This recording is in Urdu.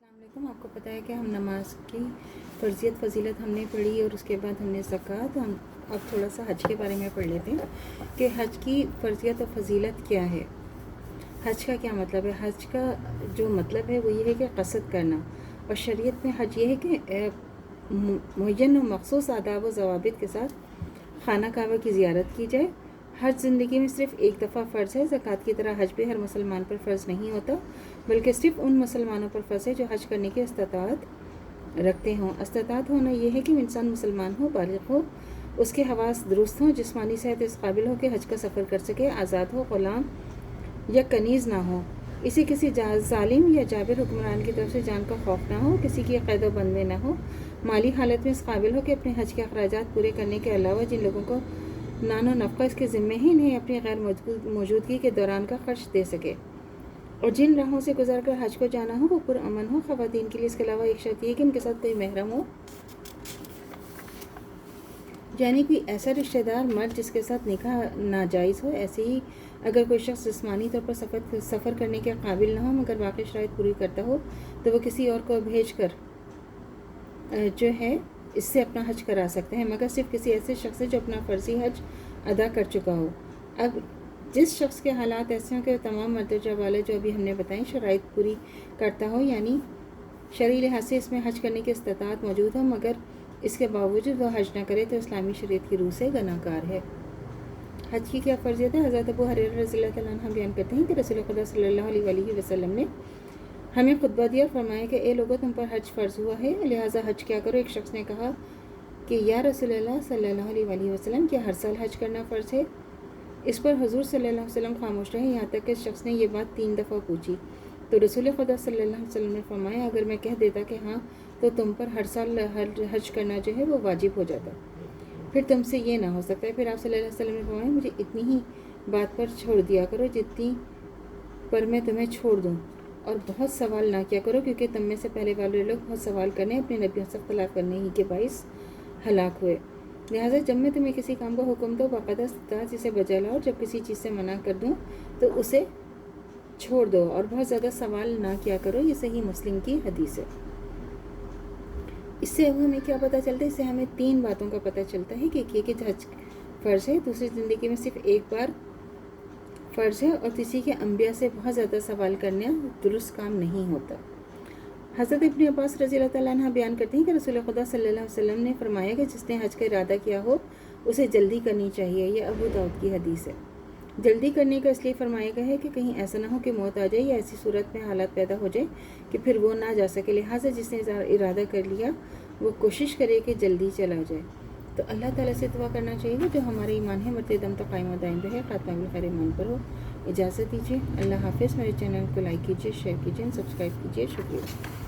السلام علیکم. آپ کو پتہ ہے کہ ہم نماز کی فرضیت فضیلت ہم نے پڑھی اور اس کے بعد ہم نے زکوٰۃ. ہم اب تھوڑا سا حج کے بارے میں پڑھ لیتے ہیں کہ حج کی فرضیت اور فضیلت کیا ہے. حج کا کیا مطلب ہے؟ حج کا جو مطلب ہے وہ یہ ہے کہ قصد کرنا، اور شریعت میں حج یہ ہے کہ معین و مخصوص آداب و ضوابط کے ساتھ خانہ کعبہ کی زیارت کی جائے. حج زندگی میں صرف ایک دفعہ فرض ہے. زکوٰۃ کی طرح حج بھی ہر مسلمان پر فرض نہیں ہوتا، بلکہ صرف ان مسلمانوں پر فرض ہے جو حج کرنے کی استطاعت رکھتے ہوں. استطاعت ہونا یہ ہے کہ انسان مسلمان ہو، بالغ ہو، اس کے حواس درست ہوں، جسمانی صحت اس قابل ہو کہ حج کا سفر کر سکے، آزاد ہو، غلام یا کنیز نہ ہو، اسے کسی ظالم یا جابر حکمران کی طرف سے جان کا خوف نہ ہو، کسی کی قید و بند میں نہ ہو، مالی حالت میں اس قابل ہو کہ اپنے حج کے اخراجات پورے کرنے کے علاوہ جن لوگوں کو نان و نفقہ اس کے ذمے ہیں انہیں اپنی غیر موجودگی کے دوران کا خرچ دے سکے، اور جن راہوں سے گزر کر حج کو جانا ہو وہ پرامن ہو. خواتین کے لیے اس کے علاوہ ایک شرط یہ کہ ان کے ساتھ کوئی محرم ہو، یعنی کوئی ایسا رشتہ دار مرد جس کے ساتھ نکاح ناجائز ہو. ایسے ہی اگر کوئی شخص جسمانی طور پر سفر کرنے کے قابل نہ ہو مگر باقی شرائط پوری کرتا ہو تو وہ کسی اور کو بھیج کر جو ہے اس سے اپنا حج کرا سکتے ہیں، مگر صرف کسی ایسے شخص سے جو اپنا فرضی حج ادا کر چکا ہو. اب جس شخص کے حالات ایسے ہوں کہ تمام مردرجہ والے جو ابھی ہم نے بتائیں شرائط پوری کرتا ہو، یعنی شرعی لحاظ سے اس میں حج کرنے کی استطاعت موجود ہو مگر اس کے باوجود وہ حج نہ کرے تو اسلامی شریعت کی روح سے گناہ گار ہے. حج کی کیا فرضیت ہے؟ حضرت ابو ہریرہ رضی اللہ تعالیٰ عنہ بیان کرتے ہیں کہ رسول خدا صلی اللہ علیہ وآلہ وسلم نے ہمیں خطبہ دیا، فرمایا کہ اے لوگو تم پر حج فرض ہوا ہے، لہٰذا حج کیا کرو. ایک شخص نے کہا کہ یا رسول اللہ صلی اللہ علیہ وآلہ وسلم، کیا ہر سال حج کرنا فرض ہے؟ اس پر حضور صلی اللہ علیہ وسلم خاموش رہے یہاں تک کہ اس شخص نے یہ بات 3 دفعہ پوچھی. تو رسول خدا صلی اللہ علیہ وسلم نے فرمایا اگر میں کہہ دیتا کہ ہاں تو تم پر ہر سال حج کرنا جو ہے وہ واجب ہو جاتا، پھر تم سے یہ نہ ہو سکتا ہے. پھر آپ صلی اللہ علیہ وسلم نے فرمایا مجھے اتنی ہی بات پر چھوڑ دیا کرو جتنی پر میں تمہیں چھوڑ دوں، اور بہت سوال نہ کیا کرو کیونکہ تم میں سے پہلے والے لوگ بہت سوال کرنے اپنے نبیوں سے اختلاف کرنے ہی کے باعث ہلاک ہوئے. لہٰذا جب میں تمہیں کسی کام کا حکم دوں باقاعدہ استطاعت اسے بجا لاؤ، جب کسی چیز سے منع کر دوں تو اسے چھوڑ دو اور بہت زیادہ سوال نہ کیا کرو. یہ صحیح مسلم کی حدیث ہے. اس سے اب ہمیں کیا پتہ چلتا ہے؟ اس سے ہمیں 3 باتوں کا پتہ چلتا ہے کہ ایک یہ کہ حج فرض ہے، دوسری زندگی میں صرف ایک بار فرض ہے، اور تیسری کے انبیاء سے بہت زیادہ سوال کرنا درست کام نہیں ہوتا. حضرت ابن عباس رضی اللہ تعالیٰ عنہ بیان کرتے ہیں کہ رسول خدا صلی اللہ علیہ وسلم نے فرمایا کہ جس نے حج کا ارادہ کیا ہو اسے جلدی کرنی چاہیے. یہ ابو داؤد کی حدیث ہے. جلدی کرنے کا اس لیے فرمایا گیا ہے کہ کہیں ایسا نہ ہو کہ موت آ جائے یا ایسی صورت میں حالات پیدا ہو جائے کہ پھر وہ نہ جا سکے. لہٰذا جس نے ارادہ کر لیا وہ کوشش کرے کہ جلدی چلا جائے. تو اللہ تعالیٰ سے دعا کرنا چاہیے گا جو ہمارے ایمان ہے مرتے دم تک قائم و دائم رہے، خاتمہ بالخیر ایمان پر ہو. اجازت دیجیے. اللہ حافظ. میرے چینل کو لائک کیجیے، شیئر کیجیے، سبسکرائب کیجیے. شکریہ.